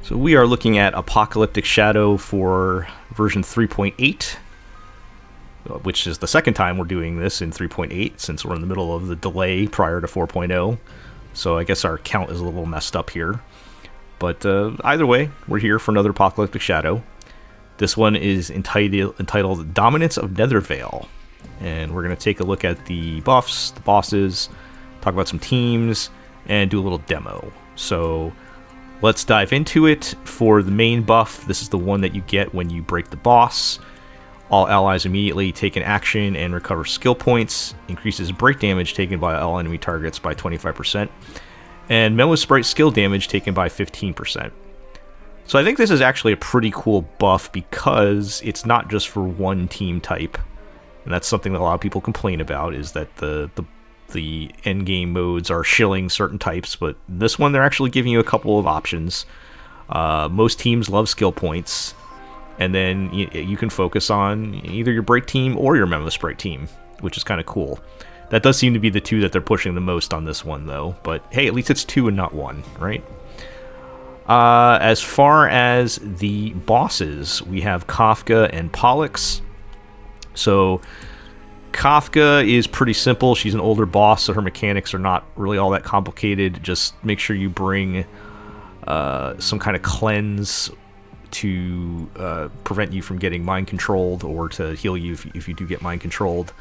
So we are looking at Apocalyptic Shadow for version 3.8, which is the second time we're doing this in 3.8 since we're in the middle of the delay prior to 4.0. So I guess our count is a little messed up here. But either way, we're here for another Apocalyptic Shadow. This one is entitled Dominance of Nethervale. And we're going to take a look at the buffs, the bosses, talk about some teams, and do a little demo. So let's dive into it. For the main buff, this is the one that you get when you break the boss. All allies immediately take an action and recover skill points. Increases break damage taken by all enemy targets by 25%. And Memo Sprite skill damage taken by 15%. So I think this is actually a pretty cool buff because it's not just for one team type. And that's something that a lot of people complain about, is that the endgame modes are shilling certain types, but this one they're actually giving you a couple of options. Most teams love skill points, and then you can focus on either your break team or your Memo Sprite team, which is kind of cool. That does seem to be the two that they're pushing the most on this one, though. But hey, at least it's two and not one, right? As far as the bosses, we have Kafka and Pollux. So Kafka is pretty simple. She's an older boss, so her mechanics are not really all that complicated. Just make sure you bring some kind of cleanse to prevent you from getting mind controlled, or to heal you if you do get mind controlled.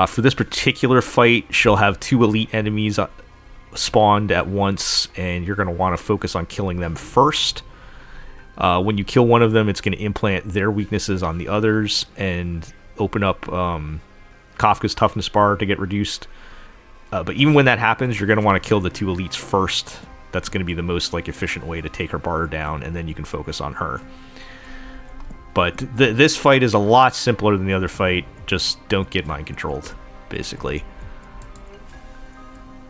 For this particular fight, she'll have two elite enemies spawned at once, and you're going to want to focus on killing them first. When you kill one of them, it's going to implant their weaknesses on the others and open up Kafka's toughness bar to get reduced. But even when that happens, you're going to want to kill the two elites first. That's going to be the most efficient way to take her bar down, and then you can focus on her. But this fight is a lot simpler than the other fight. Just don't get mind controlled, basically.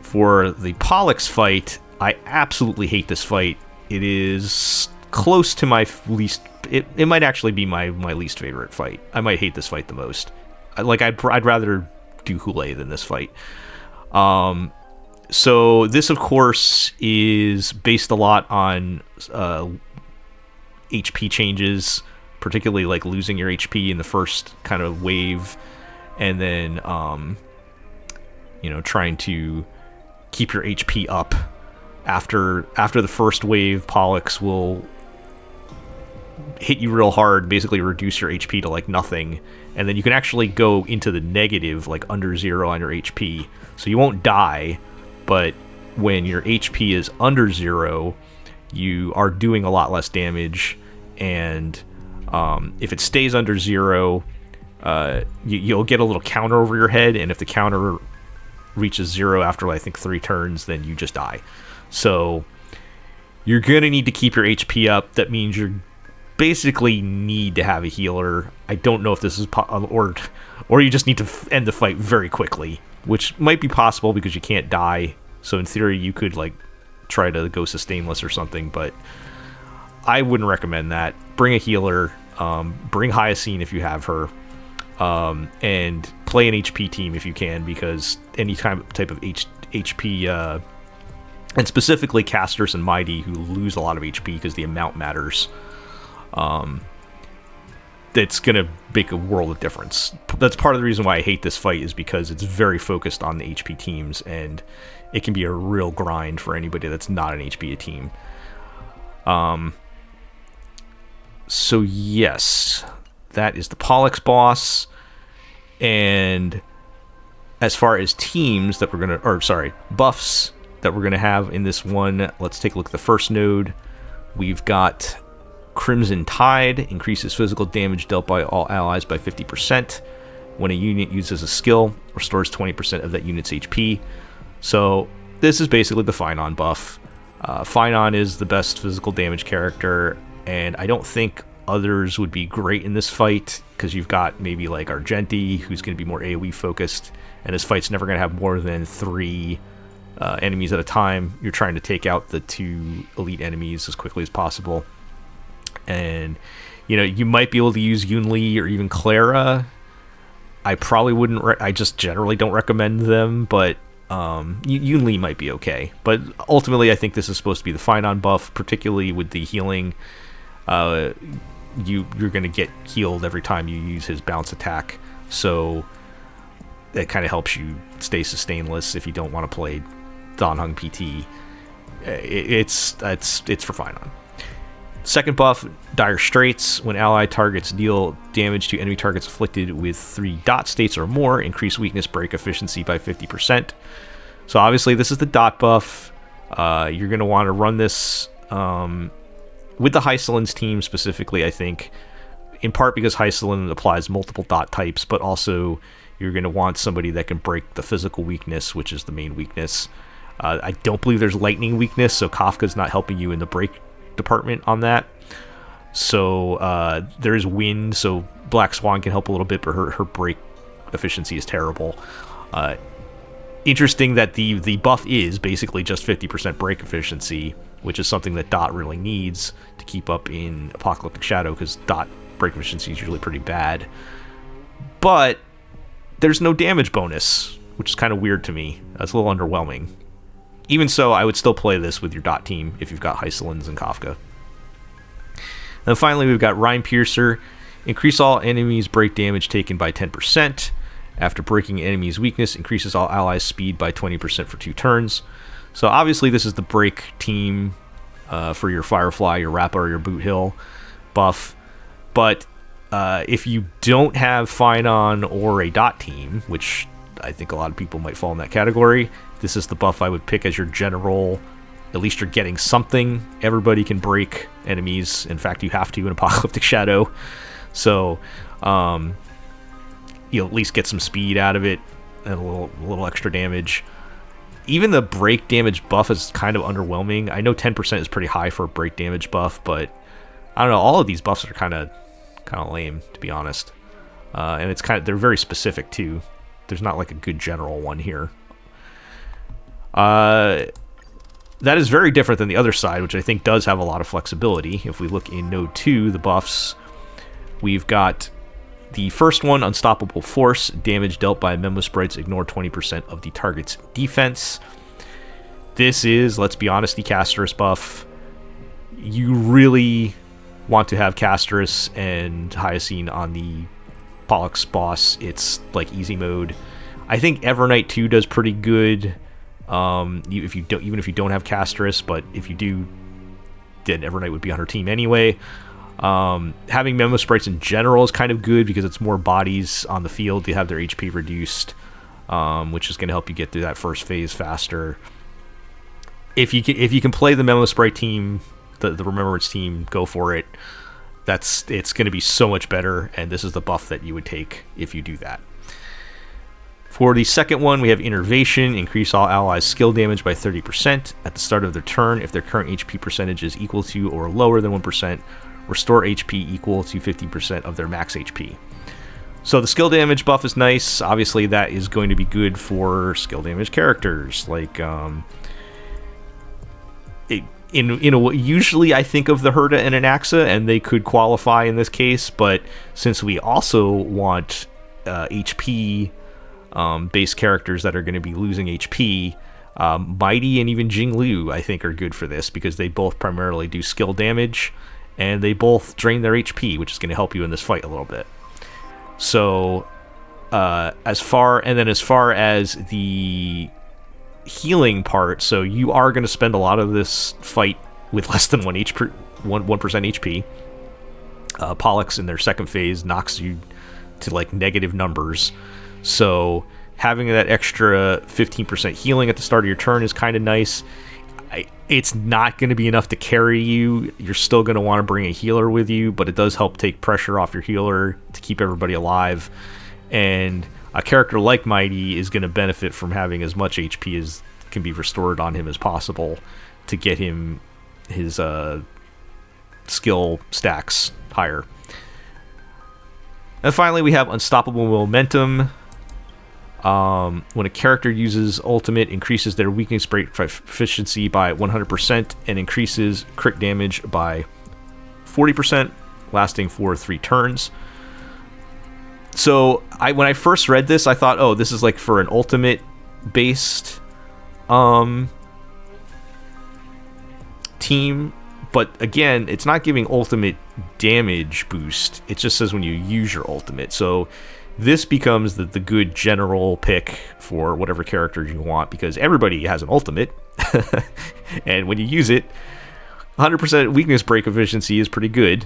For the Pollux fight, I absolutely hate this fight. It is close to my least... It might actually be my least favorite fight. I might hate this fight the most. I'd rather do Hule than this fight. So this, of course, is based a lot on HP changes, particularly like losing your HP in the first kind of wave, and then trying to keep your HP up. After the first wave, Pollux will hit you real hard, basically reduce your HP to like nothing, and then you can actually go into the negative, like under 0 on your HP, so you won't die. But when your HP is under 0, you are doing a lot less damage, and if it stays under 0, you'll get a little counter over your head, and if the counter reaches 0 after I think 3 turns, then you just die. So you're gonna need to keep your HP up. That means you're basically need to have a healer. I don't know if this is or you just need to end the fight very quickly, which might be possible because you can't die. So in theory, you could try to go sustainless or something, but I wouldn't recommend that. Bring a healer. Bring Hyacine if you have her, and play an HP team if you can, because any type of HP, and specifically casters and Mydei, who lose a lot of HP because the amount matters. That's gonna make a world of difference. That's part of the reason why I hate this fight, is because it's very focused on the HP teams, and it can be a real grind for anybody that's not an HP team. So yes, that is the Pollux boss. And as far as teams that we're gonna, buffs that we're gonna have in this one, let's take a look at the first node. We've got Crimson Tide, increases physical damage dealt by all allies by 50%. When a unit uses a skill, restores 20% of that unit's HP. So this is basically the Finon buff. Finon is the best physical damage character, and I don't think others would be great in this fight, because you've got maybe like Argenti, who's going to be more AoE focused, and this fight's never going to have more than 3 enemies at a time. You're trying to take out the 2 elite enemies as quickly as possible. And you might be able to use Yunli or even Clara. I probably wouldn't. I just generally don't recommend them, but Yun Li might be okay, but ultimately I think this is supposed to be the Finon buff, particularly with the healing. You're going to get healed every time you use his bounce attack, so that kind of helps you stay sustainless if you don't want to play Dan Heng PT. It's for Finon. Second buff, Dire Straits. When ally targets deal damage to enemy targets afflicted with 3 dot states or more, increase weakness break efficiency by 50%. So obviously this is the dot buff. You're going to want to run this with the Hyacine team specifically, I think, in part because Hyacine applies multiple dot types, but also you're going to want somebody that can break the physical weakness, which is the main weakness. I don't believe there's lightning weakness, so Kafka's not helping you in the break department on that. So there is wind, so Black Swan can help a little bit, but her break efficiency is terrible. Interesting that the buff is basically just 50% break efficiency, which is something that Dot really needs to keep up in Apocalyptic Shadow, because Dot break efficiency is usually pretty bad. But there's no damage bonus, which is kind of weird to me. That's a little underwhelming. Even so, I would still play this with your Dot team if you've got Hyacines and Kafka. And then finally, we've got Rhyme Piercer. Increase all enemies' break damage taken by 10%. After breaking an enemy's weakness, increases all allies' speed by 20% for 2 turns. So obviously this is the break team for your Firefly, your Rappa, or your Boothill buff. But if you don't have Finon or a Dot team, which I think a lot of people might fall in that category, this is the buff I would pick as your general. At least you're getting something. Everybody can break enemies. In fact, you have to in Apocalyptic Shadow. So you'll at least get some speed out of it and a little extra damage. Even the break damage buff is kind of underwhelming. I know 10% is pretty high for a break damage buff, but I don't know. All of these buffs are kind of lame, to be honest. And it's they're very specific too. There's not like a good general one here. That is very different than the other side, which I think does have a lot of flexibility. If we look in Node 2, the buffs, we've got the first one, Unstoppable Force. Damage dealt by Memo Sprites ignore 20% of the target's defense. This is, let's be honest, the Casterus buff. You really want to have Casterus and Hyacine on the Pollux boss. It's like easy mode. I think Evernight 2 does pretty good. Even if you don't have Casterus, but if you do, then Evernight would be on her team anyway. Having Memo Sprites in general is kind of good because it's more bodies on the field. They have their HP reduced, which is going to help you get through that first phase faster. If you can play the Memo Sprite team, the Remembrance team, go for it. It's going to be so much better, and this is the buff that you would take if you do that. For the second one, we have Innervation. Increase all allies' skill damage by 30% at the start of their turn if their current HP percentage is equal to or lower than 1%. Restore HP equal to 50% of their max HP. So the skill damage buff is nice. Obviously, that is going to be good for skill damage characters. Like, usually I think of the Herta and an Axa, and they could qualify in this case. But since we also want HP based characters that are going to be losing HP, Mydei and even Jinglu, I think, are good for this because they both primarily do skill damage. And they both drain their HP, which is going to help you in this fight a little bit. So, as far as the healing part, so you are going to spend a lot of this fight with less than 1% HP. Pollux in their second phase knocks you to like negative numbers. So having that extra 15% healing at the start of your turn is kind of nice. It's not going to be enough to carry you. You're still going to want to bring a healer with you, but it does help take pressure off your healer to keep everybody alive. And a character like Mydei is going to benefit from having as much HP as can be restored on him as possible to get him his skill stacks higher. And finally, we have Unstoppable Momentum. When a character uses ultimate, increases their weakness break efficiency by 100% and increases crit damage by 40%, lasting for 3 turns. So when I first read this, I thought, oh, this is like for an ultimate based team, but again, it's not giving ultimate damage boost. It just says when you use your ultimate. So this becomes the good general pick for whatever characters you want, because everybody has an ultimate. And when you use it, 100% weakness break efficiency is pretty good.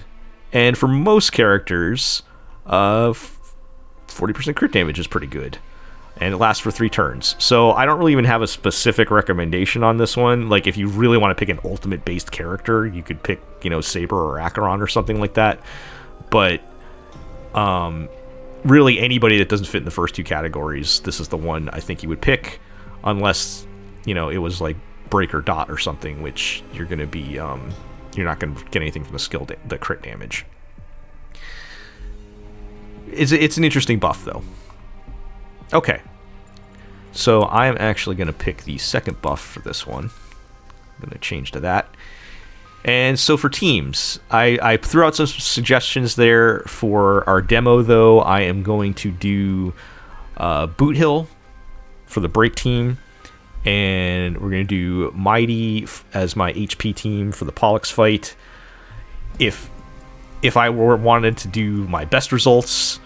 And for most characters, 40% crit damage is pretty good. And it lasts for 3 turns. So I don't really even have a specific recommendation on this one. Like, if you really want to pick an ultimate-based character, you could pick, you know, Saber or Acheron or something like that. But really, anybody that doesn't fit in the first 2 categories, this is the one I think you would pick. Unless, you know, it was like Break or Dot or something, which you're going to be... you're not going to get anything from the the crit damage. It's an interesting buff, though. Okay, so I am actually going to pick the second buff for this one. I'm going to change to that. And so for teams, I threw out some suggestions there for our demo, though. I am going to do Boothill for the break team, and we're going to do Mydei as my HP team for the Pollux fight. If I wanted to do my best results,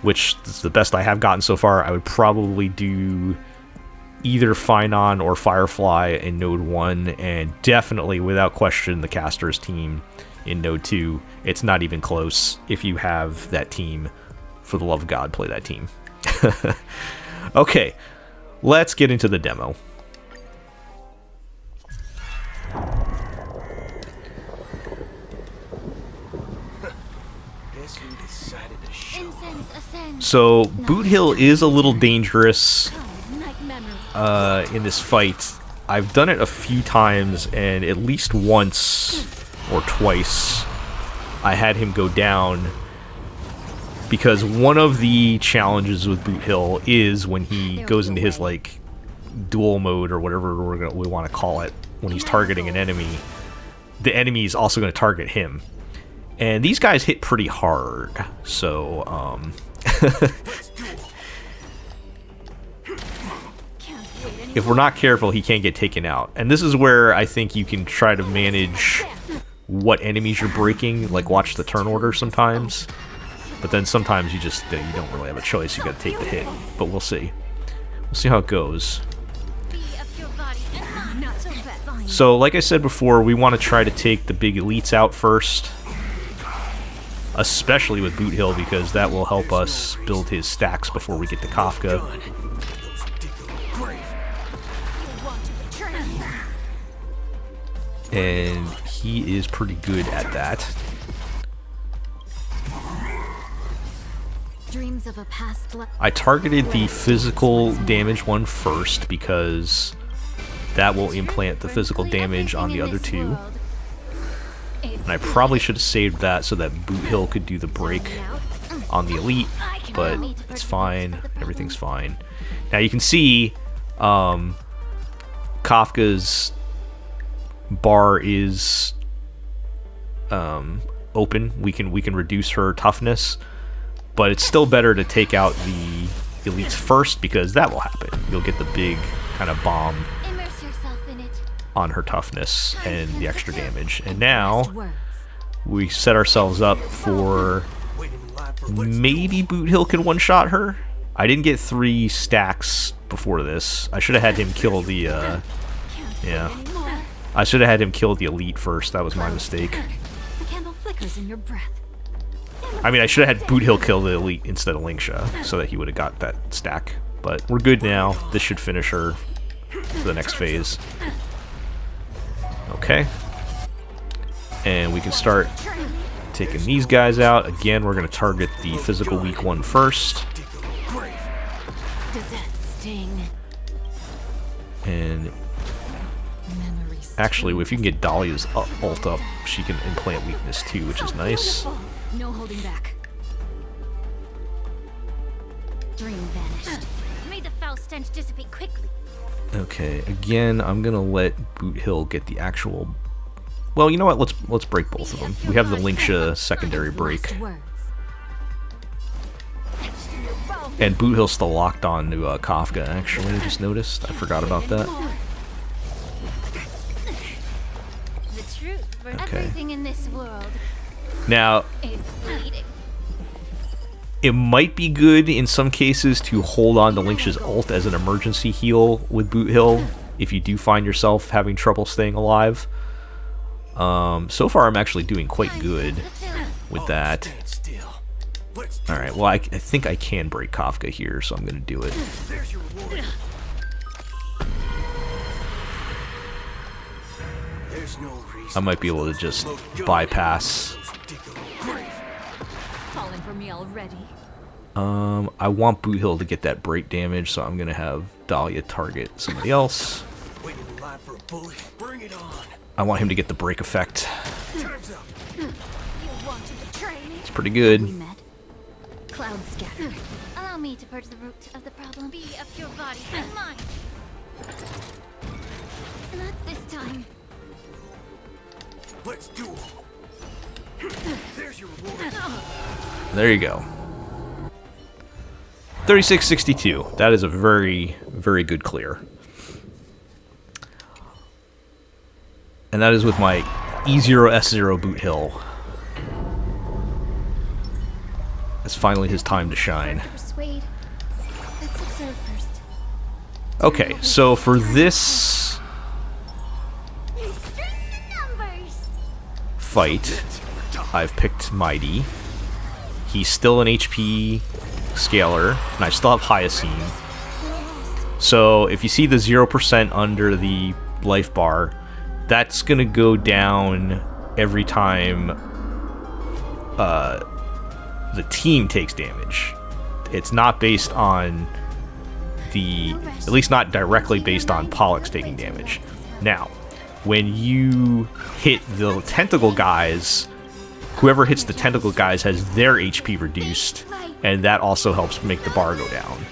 which is the best I have gotten so far, I would probably do either Finon or Firefly in Node 1, and definitely, without question, the Casters team in Node 2. It's not even close. If you have that team, for the love of God, play that team. Okay, let's get into the demo. So Boothill is a little dangerous in this fight. I've done it a few times, and at least once or twice I had him go down, because one of the challenges with Boothill is when he goes into his like dual mode or whatever we want to call it, when he's targeting an enemy, the enemy is also going to target him. And these guys hit pretty hard, so if we're not careful, he can't get taken out. And this is where I think you can try to manage what enemies you're breaking, like watch the turn order sometimes. But then sometimes you just you don't really have a choice. You got to take the hit. But we'll see. We'll see how it goes. So, like I said before, we want to try to take the big elites out first, especially with Boothill, because that will help us build his stacks before we get to Kafka. And he is pretty good at that. I targeted the physical damage one first because that will implant the physical damage on the other 2. And I probably should have saved that so that Boothill could do the break on the elite, but it's fine. Everything's fine. Now you can see Kafka's bar is open. We can reduce her toughness, but it's still better to take out the elites first, because that will happen. You'll get the big kind of bomb on her toughness and the extra damage. And now we set ourselves up for maybe Boothill can one-shot her. I didn't get 3 stacks before this. I should have had him kill the I should have had him kill the elite first. That was my mistake. I mean, I should have had Boothill kill the elite instead of Lingsha, so that he would have got that stack. But we're good now. This should finish her for the next phase. Okay. And we can start taking these guys out. Again, we're going to target the physical weak one first. And actually, if you can get Dahlia's ult up, she can implant weakness too, which is nice. No holding back. Dream vanished. Made the foul stench dissipate quickly. Okay, again, I'm gonna let Boothill get the actual. Well, you know what? Let's break both of them. We have the Lingsha secondary break. And Boothill's still locked on to Kafka, actually, I just noticed. I forgot about that. The truth for Okay. everything in this world Now, is bleeding. it might be good in some cases to hold on to Lingsha's ult as an emergency heal with Boothill if you do find yourself having trouble staying alive. So far, I'm actually doing quite good with that. Alright, well, I think I can break Kafka here, so I'm going to do it. I might be able to just bypass. Falling for me already. I want Boothill to get that break damage, so I'm going to have Dahlia target somebody else. I want him to get the break effect. You want to betray me? It's pretty good. We met. Cloud scatter. Allow me to purge the root of the problem. Be of your body and mine. Not this time. Let's do it. There's your reward. There you go. 3662. That is a very, very good clear. And that is with my E0 S0 Boothill. It's finally his time to shine. Persuade. Let's observe first. Okay, so for this Numbers. fight, I've picked Mydei. He's still an HP scaler, and I still have Hyacine. So if you see the 0% under the life bar, that's going to go down every time the team takes damage. It's not based on the... at least not directly based on Pollux taking damage. Now, when you hit the tentacle guys, whoever hits the tentacle guys has their HP reduced, and that also helps make the bar go down.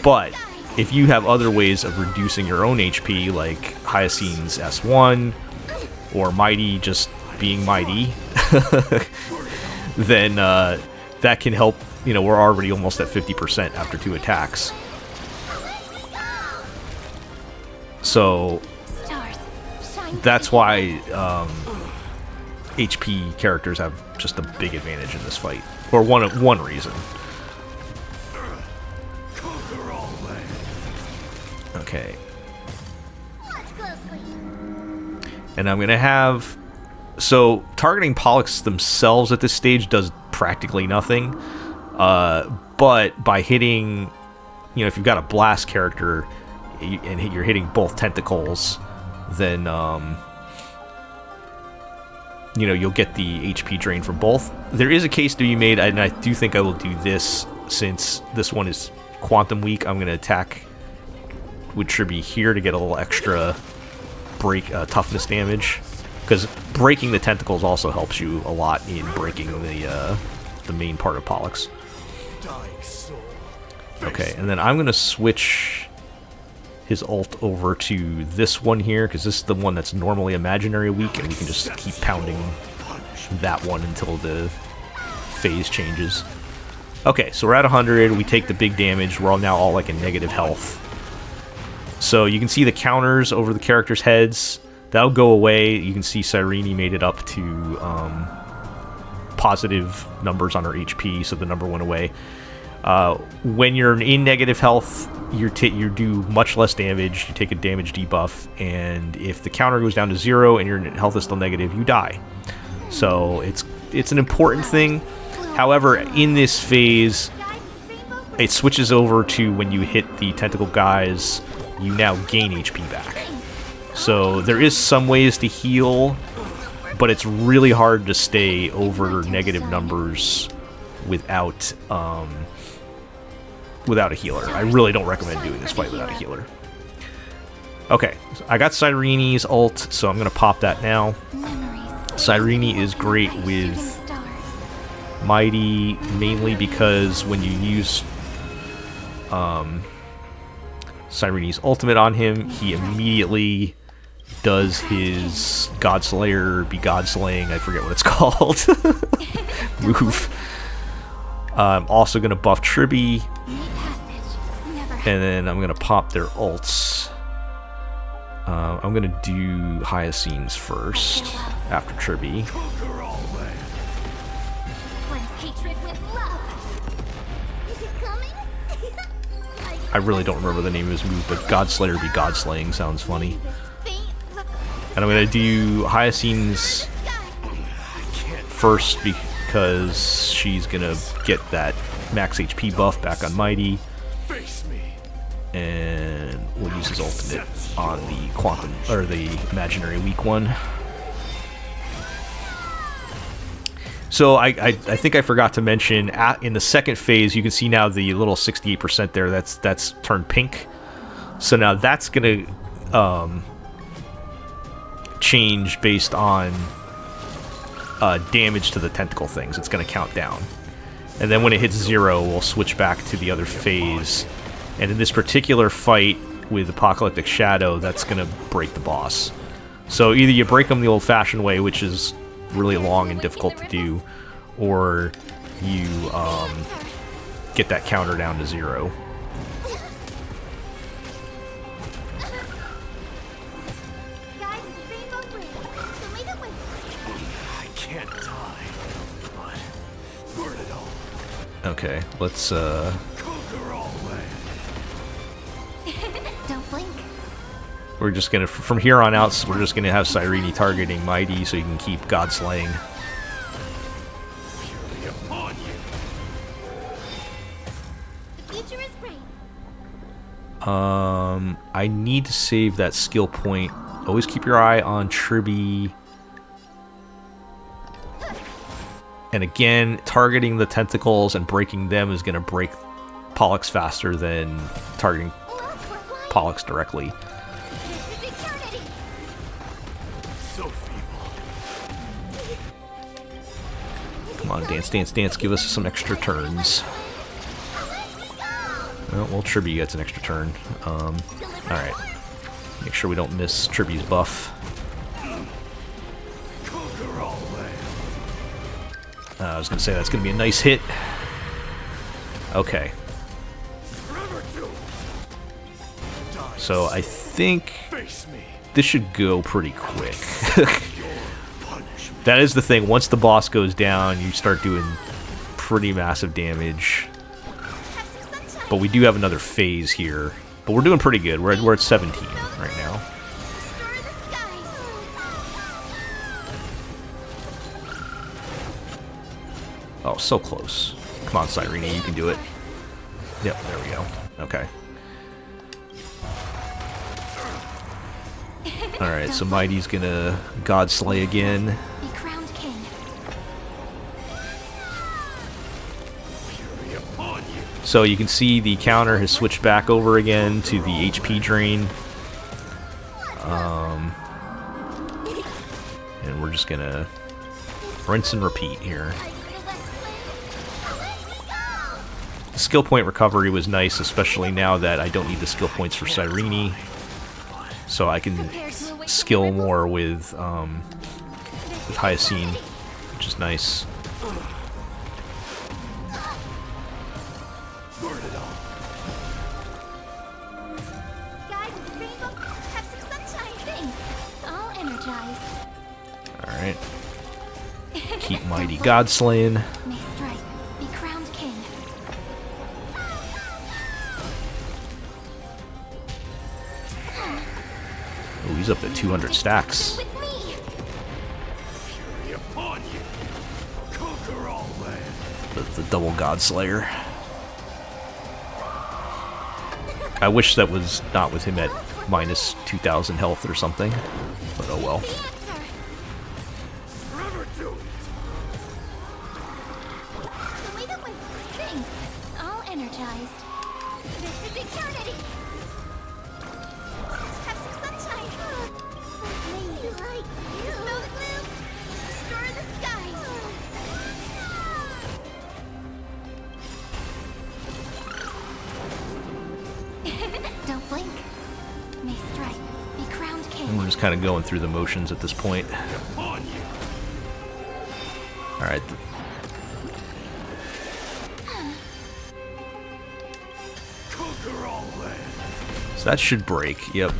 But if you have other ways of reducing your own HP, like Hyacine's S1, or Mydei just being Mydei, then that can help. You know, we're already almost at 50% after 2 attacks. So Stars. Shine. that's why HP characters have just a big advantage in this fight, or one reason. Okay, Watch closely. and I'm gonna have, so targeting Pollux themselves at this stage does practically nothing, but by hitting, you know, if you've got a blast character and you're hitting both tentacles, then you know, you'll get the HP drain from both. There is a case to be made, and I do think I will do this, since this one is quantum weak. I'm going to attack with Tribbie here to get a little extra break toughness damage, because breaking the tentacles also helps you a lot in breaking the main part of Pollux. Okay, and then I'm going to switch his ult over to this one here, because this is the one that's normally imaginary weak, and we can just keep pounding that one until the phase changes. Okay, so we're at 100, we take the big damage, we're all now all like in negative health. So you can see the counters over the characters' heads, that'll go away. You can see Cyrene made it up to positive numbers on her HP, so the number went away. When you're in negative health, you do much less damage, you take a damage debuff, and if the counter goes down to 0 and your health is still negative, you die. So it's an important thing. However, in this phase, it switches over to when you hit the tentacle guys, you now gain HP back. So there is some ways to heal, but it's really hard to stay over negative numbers without a healer. I really don't recommend doing this fight without a healer. Okay, so I got Cyrene's ult, so I'm going to pop that now. Cyrene is great with Mydei, mainly because when you use Cyrene's ultimate on him, he immediately does his Godslayer, be Godslaying, I forget what it's called, move. I'm also going to buff Tribbie And then I'm gonna pop their ults. I'm gonna do Hyacine's first after Tribbie. Conquer all land. Cleanse hatred with love. Is it coming? I really don't remember the name of his move, but Godslayer be Godslaying sounds funny. And I'm gonna do Hyacine's first because she's gonna get that max HP buff back on Mydei. Face me. And we'll use his ultimate on the quantum or the imaginary weak one. So I think I forgot to mention in the second phase you can see now the little 68% there that's turned pink. So now that's gonna change based on damage to the tentacle things. It's gonna count down, and then when it hits 0, we'll switch back to the other phase. And in this particular fight with Apocalyptic Shadow, that's going to break the boss. So either you break them the old-fashioned way, which is really long and difficult to do, or you get that counter down to 0. I can't die, but burn it all. Okay, let's Conquer all land. Don't blink. we're just gonna from here on out we're just gonna have Cyrene targeting Mydei so you can keep Godslaying. Fury upon you. The future is great. I need to save that skill point. Always keep your eye on Tribbie. And again, targeting the tentacles and breaking them is going to break Pollux faster than targeting Pollux directly. So feeble. Come on, dance, dance, dance. Give us some extra turns. Well, Tribbie gets an extra turn. Alright. Make sure we don't miss Tribbie's buff. Conquer all land. I was going to say that's going to be a nice hit. Okay. Forever doomed. So I think Face me. this should go pretty quick. Your punishment. That is the thing. Once the boss goes down, you start doing pretty massive damage. But we do have another phase here. But we're doing pretty good. We're at 17 right now. Oh, so close. Come on, Cyrene, you can do it. Yep, there we go. Okay. Alright, so Mydei's gonna Godslay again. Be crowned king. Fury upon you. So you can see the counter has switched back over again to the HP drain. And we're just gonna rinse and repeat here. The skill point recovery was nice, especially now that I don't need the skill points for Cyrene. So I can skill more with Hyacine, which is nice. Burn it all. Guys, Rainbow, have some sunshine. Thanks. All energized. Alright. Keep Mydei Godslaying. May strike. Be crowned king. Oh, he's up to 200 stacks. With me. Fury upon you. Conquer all land. The double Godslayer. I wish that was not with him at minus 2,000 health or something. But oh well. The answer. Forever doomed. The way that went. Thanks. All energized. This is eternity. Have some sunshine. You're right. Dispel the gloom. Restore the skies. Don't blink. May strike. Be crowned king. And we're just kind of going through the motions at this point. Upon you. Alright. Conquer all So that should break. Yep.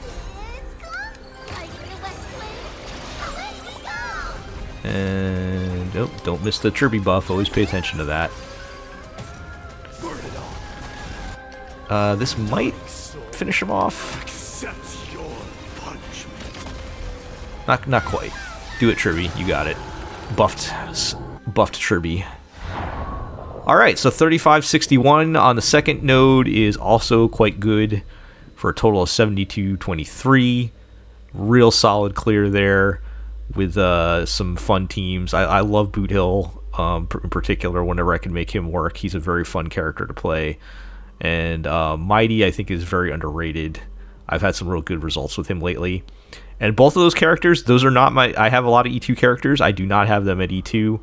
It's gone. Like the West Wind. Away we go. And nope, don't miss the Tribbie buff. Always pay attention to that. Burn it all. This might finish him off. Accept your punishment. Not quite. Do it, Tribbie. You got it. Buffed Tribbie. Alright, so 3561 on the second node is also quite good for a total of 7223. Real solid clear there with some fun teams. I love Boothill in particular whenever I can make him work. He's a very fun character to play. And Mydei, I think, is very underrated. I've had some real good results with him lately. And both of those characters, those are not my... I have a lot of E2 characters. I do not have them at E2.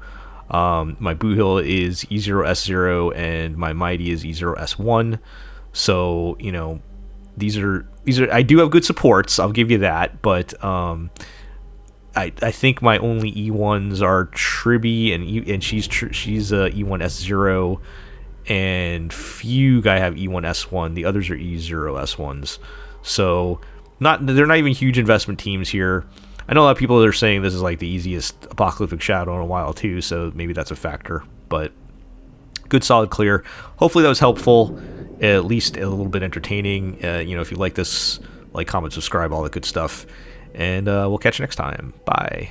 My Boothill is E0S0 and my Mydei is E0S1. So, you know, these are I do have good supports, I'll give you that, but I think my only E1s are Tribbie and she's E1S0, and Fugue I have E1S1. The others are E0S1s. So they're not even huge investment teams here. I know a lot of people are saying this is like the easiest Apocalyptic Shadow in a while too, so maybe that's a factor. But good solid clear. Hopefully that was helpful, at least a little bit entertaining. You know, if you like this, like, comment, subscribe, all that good stuff. And we'll catch you next time. Bye.